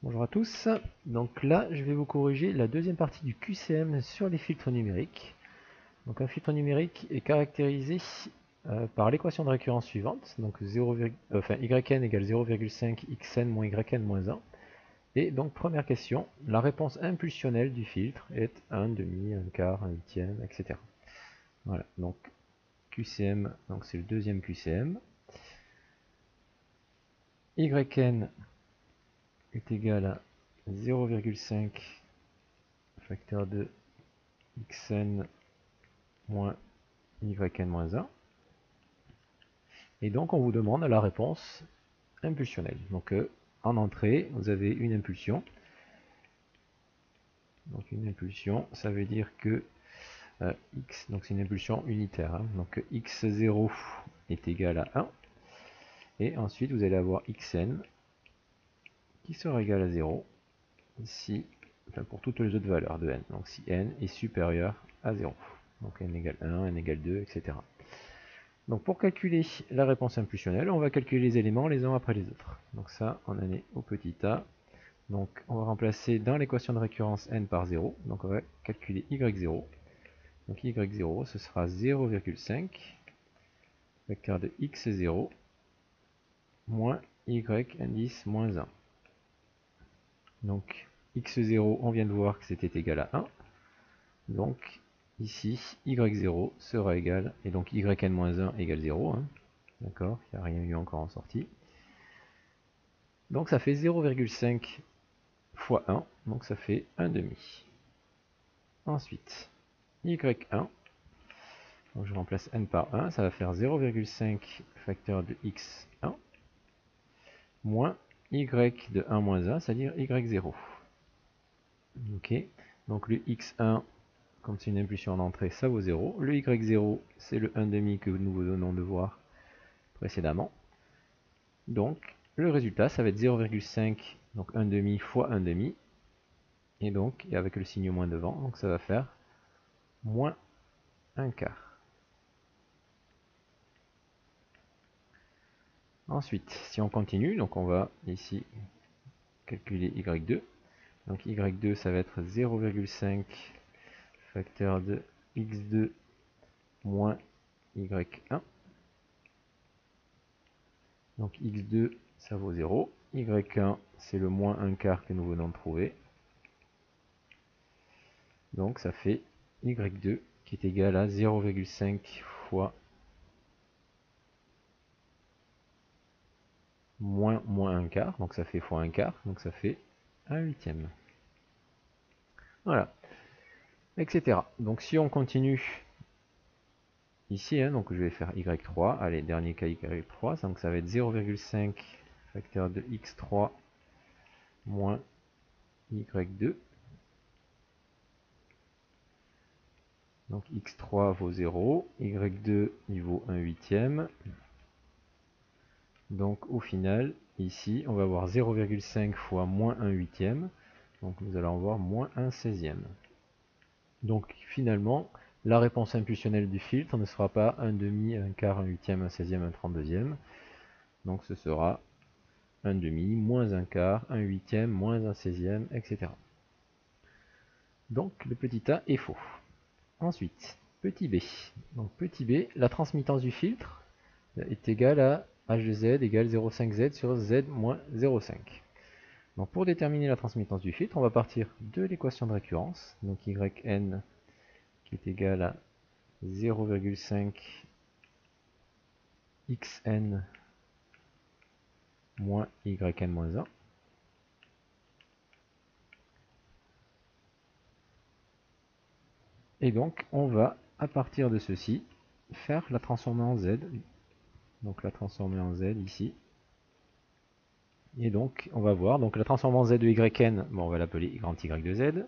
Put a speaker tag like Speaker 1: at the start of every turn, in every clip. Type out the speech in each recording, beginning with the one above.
Speaker 1: Bonjour à tous, donc là je vais vous corriger la deuxième partie du QCM sur les filtres numériques. Donc un filtre numérique est caractérisé par l'équation de récurrence suivante, donc yn égale 0,5 xn moins yn moins 1. Et donc première question, la réponse impulsionnelle du filtre est 1 demi, 1 quart, 1 huitième, etc. Voilà, donc QCM, donc c'est le deuxième QCM. Yn est égal à 0,5 facteur de xn moins yn moins 1. Et donc on vous demande la réponse impulsionnelle. Donc en entrée, vous avez une impulsion. Donc une impulsion, ça veut dire que x, donc c'est une impulsion unitaire. Hein, donc x0 est égal à 1. Et ensuite vous allez avoir xn qui sera égal à 0 si, enfin pour toutes les autres valeurs de n. Donc si n est supérieur à 0. Donc n égale 1, n égale 2, etc. Donc pour calculer la réponse impulsionnelle, on va calculer les éléments les uns après les autres. Donc ça, on en est au petit a. Donc on va remplacer dans l'équation de récurrence n par 0. Donc on va calculer y0. Donc y0, ce sera 0,5 vecteur de x0 moins y indice moins 1. Donc x0, on vient de voir que c'était égal à 1. Donc ici, y0 sera égal, et donc yn-1 égale 0. Hein. D'accord, il n'y a rien eu encore en sortie. Donc ça fait 0,5 fois 1, donc ça fait 1 demi. Ensuite, y1, donc je remplace n par 1, ça va faire 0,5 facteur de x1 moins y de 1 moins 1, c'est-à-dire y0. Ok, donc le x1, comme c'est une impulsion en entrée, ça vaut 0. Le y0, c'est le 1 demi que nous venons de voir précédemment. Donc le résultat, ça va être 0,5, donc 1 demi fois 1 demi. Et donc, et avec le signe moins devant, donc ça va faire moins 1 quart. Ensuite, si on continue, donc on va ici calculer y2. Donc y2, ça va être 0,5 facteur de x2 moins y1. Donc x2, ça vaut 0. y1, c'est le moins 1 quart que nous venons de trouver. Donc ça fait y2 qui est égal à 0,5 fois moins 1 quart. Donc ça fait fois 1 quart. Donc ça fait 1 huitième. Voilà. Etc. Donc si on continue ici, hein, donc je vais faire y3. Allez, dernier cas y3. Donc ça va être 0,5 facteur de x3 moins y2. Donc x3 vaut 0, y2 il vaut 1 huitième. Donc au final, ici, on va avoir 0,5 fois moins 1 huitième. Donc nous allons avoir moins 1 seizième. Donc finalement, la réponse impulsionnelle du filtre ne sera pas 1 demi, 1 quart, 1 huitième, 1 seizième, 1 trente-deuxième. Donc ce sera 1 demi, moins 1 quart, 1 huitième, moins 1 seizième, etc. Donc le petit a est faux. Ensuite, petit b. Donc petit b, la transmittance du filtre est égale à h de z égale 0,5z sur z moins 0,5. Donc pour déterminer la transmittance du filtre, on va partir de l'équation de récurrence. Donc yn qui est égal à 0,5 xn moins yn moins 1. Et donc on va, à partir de ceci, faire la transformer en z. Donc la transformer en z ici. Et donc on va voir, donc la transformer en z de yn, bon, on va l'appeler grand y de z,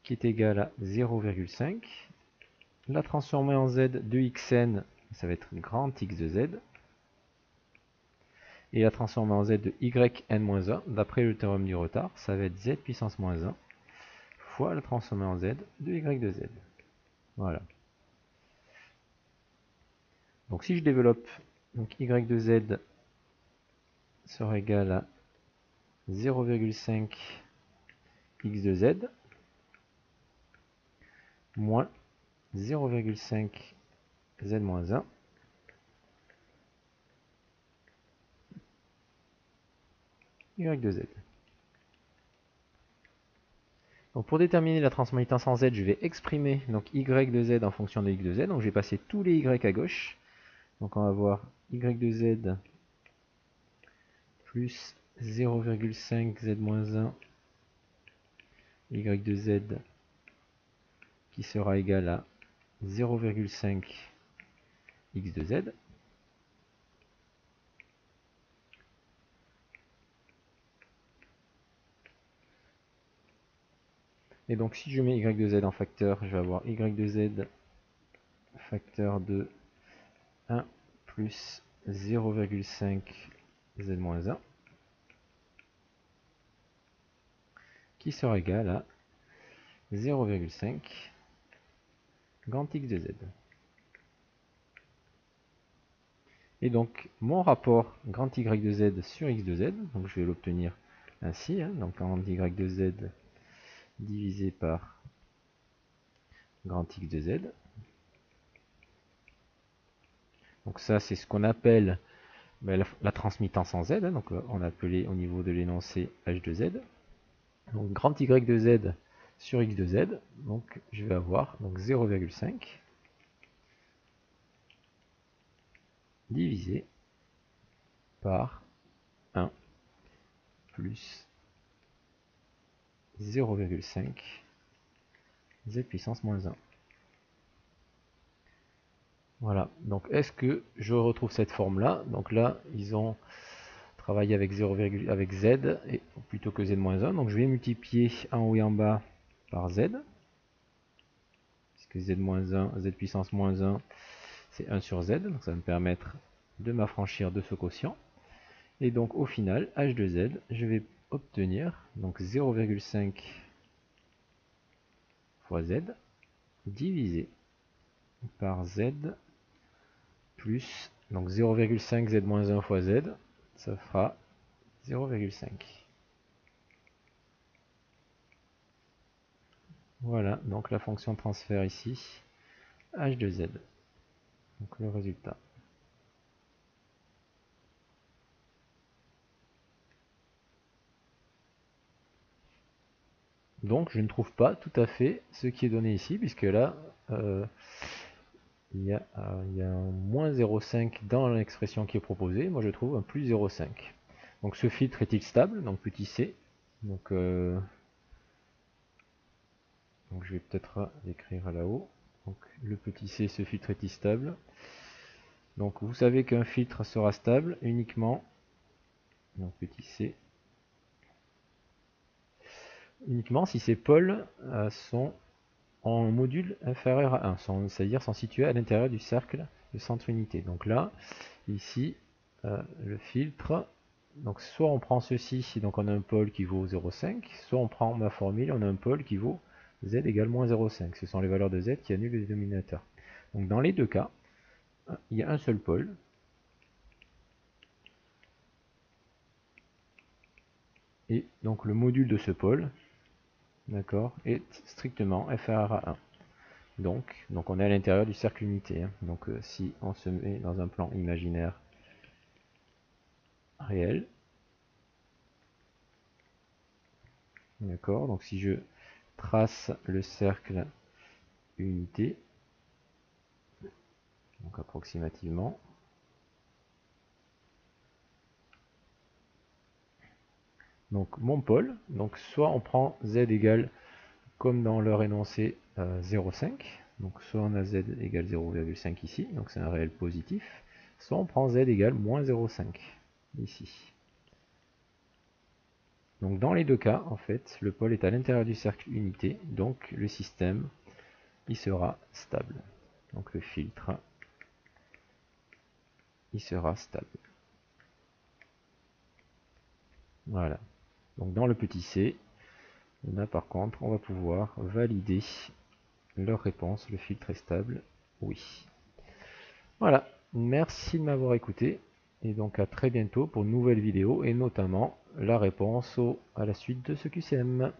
Speaker 1: qui est égal à 0,5. La transformer en z de xn, ça va être grand x de z. Et la transformer en z de yn-1, d'après le théorème du retard, ça va être z puissance moins 1 fois la transformer en z de y de z. Voilà. Donc si je développe, donc y de z sera égal à 0,5 x de z moins 0,5 z moins 1 y de z. Donc pour déterminer la transmitance en z, je vais exprimer donc y de z en fonction de x de z. Donc je vais passer tous les y à gauche. Donc on va voir y de z plus 0,5 z moins 1 y de z qui sera égal à 0,5 x de z. Et donc si je mets y de z en facteur, je vais avoir y de z facteur de 1 plus 0,5 z moins 1 qui sera égal à 0,5 grand x de z. Et donc mon rapport grand y de z sur x de z, donc je vais l'obtenir ainsi, donc grand y de z divisé par grand x de z. Donc ça c'est ce qu'on appelle la transmittance en z, donc on a appelé au niveau de l'énoncé h de z. Donc grand y de z sur x de z, donc je vais avoir 0,5 divisé par 1 plus 0,5 z puissance moins 1. Voilà, donc est-ce que je retrouve cette forme-là? Donc là, ils ont travaillé avec 0, avec z, et, plutôt que z-1, donc je vais multiplier en haut et en bas par z, puisque z-1, z puissance moins 1, c'est 1 sur z, donc ça va me permettre de m'affranchir de ce quotient. Et donc au final, h de z, je vais obtenir donc 0,5 fois z divisé par z plus donc 0,5 z moins 1 fois z, ça fera 0,5. Voilà, donc la fonction de transfert ici, h de z. Donc le résultat. Donc je ne trouve pas tout à fait ce qui est donné ici, puisque là, il y a un moins 0,5 dans l'expression qui est proposée. Moi je trouve un plus 0,5. Donc ce filtre est-il stable? Donc petit c. Donc je vais peut-être l'écrire là-haut. Donc le petit c, ce filtre est-il stable? Donc vous savez qu'un filtre sera stable uniquement, donc petit c, uniquement si ces pôles sont en module inférieur à 1, c'est-à-dire sont situés à l'intérieur du cercle de centre unité. Donc là, ici, le filtre, donc soit on prend ceci, donc on a un pôle qui vaut 0,5, soit on prend ma formule, on a un pôle qui vaut z égale moins 0,5. Ce sont les valeurs de z qui annulent le dénominateur. Donc dans les deux cas, il y a un seul pôle. Et donc le module de ce pôle, d'accord, est strictement inférieur à 1. Donc on est à l'intérieur du cercle unité. Donc si on se met dans un plan imaginaire réel, d'accord, donc si je trace le cercle unité, donc approximativement, donc mon pôle, donc soit on prend z égale, comme dans leur énoncé, 0,5, donc soit on a z égale 0,5 ici, donc c'est un réel positif, soit on prend z égale moins 0,5 ici. Donc dans les deux cas, en fait, le pôle est à l'intérieur du cercle unité, donc le système, il sera stable. Donc le filtre, il sera stable. Voilà. Donc dans le petit c, on a par contre, on va pouvoir valider leur réponse, le filtre est stable, oui. Voilà, merci de m'avoir écouté. Et donc à très bientôt pour une nouvelle vidéo et notamment la réponse à la suite de ce QCM.